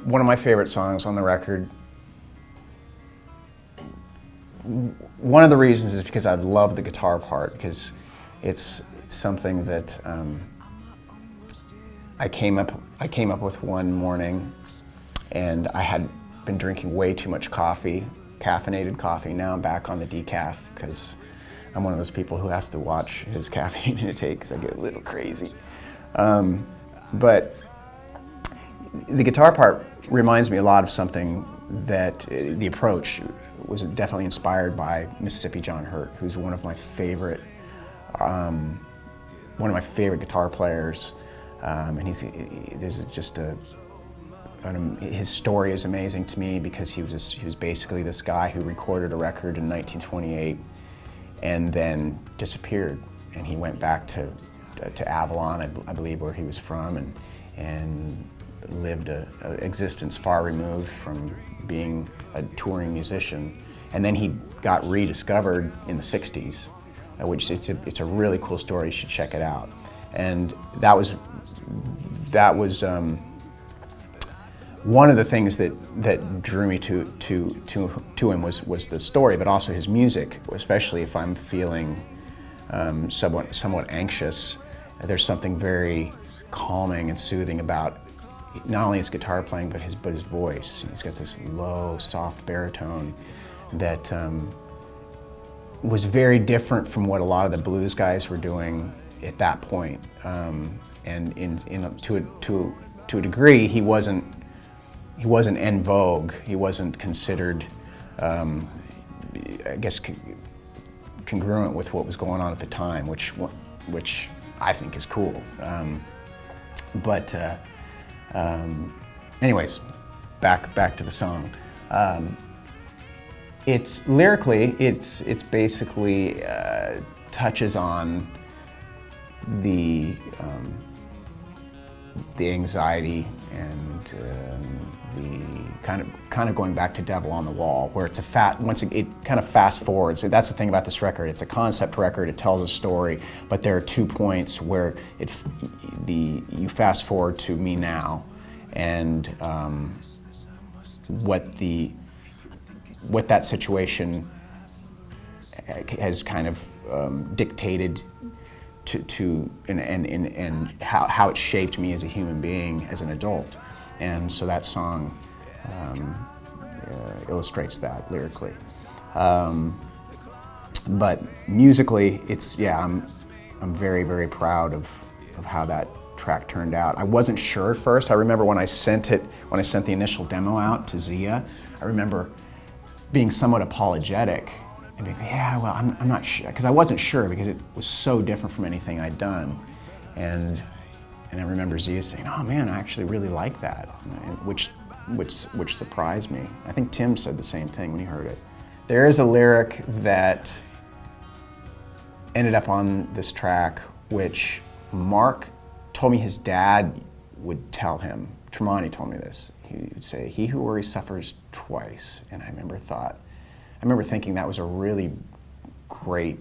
one of my favorite songs on the record. One of the reasons is because I love the guitar part, because it's something that I came up with one morning, and I had been drinking way too much coffee, caffeinated coffee. Now I'm back on the decaf because I'm one of those people who has to watch his caffeine intake because I get a little crazy. But the guitar part reminds me a lot of something that the approach was definitely inspired by Mississippi John Hurt, who's one of my favorite guitar players, and there's just his story is amazing to me because he was basically this guy who recorded a record in 1928 and then disappeared, and he went back to Avalon, I believe, where he was from, and lived an existence far removed from being a touring musician. And then he got rediscovered in the 60s, which it's a really cool story. You should check it out. And that was one of the things that drew me to him was the story, but also his music, especially if I'm feeling somewhat anxious. There's something very calming and soothing about not only his guitar playing, but his voice. He's got this low, soft baritone that was very different from what a lot of the blues guys were doing at that point. And to a degree, he wasn't en vogue. He wasn't considered, I guess, congruent with what was going on at the time, which I think is cool. Anyways, back to the song. It's lyrically, it's basically touches on the anxiety and the kind of going back to Devil on the Wall, where it's it kind of fast forwards. So that's the thing about this record. It's a concept record. It tells a story, but there are 2 points where you fast forward to me now, and what that situation has kind of dictated and how it shaped me as a human being, as an adult. And so that song illustrates that lyrically. But musically, I'm very, very proud of how that track turned out. I wasn't sure at first. I remember when I sent the initial demo out to Zia, I remember being somewhat apologetic and being, yeah, well, I'm not sure, because I wasn't sure, because it was so different from anything I'd done. And I remember Zia saying, "Oh man, I actually really like that," which surprised me. I think Tim said the same thing when he heard it. There is a lyric that ended up on this track, which Mark told me his dad would tell him. Tremonti told me this. He would say, "He who worries suffers twice." And I remember thinking that was a really great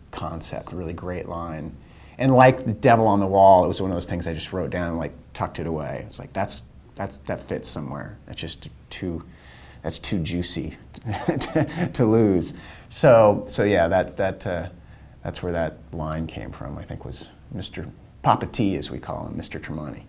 concept, really great line. And like the Devil on the Wall, it was one of those things I just wrote down and like tucked it away. It's like that fits somewhere. That's just too juicy to lose. So yeah, that's where that line came from. I think was Mr. Papa T, as we call him, Mr. Tremonti.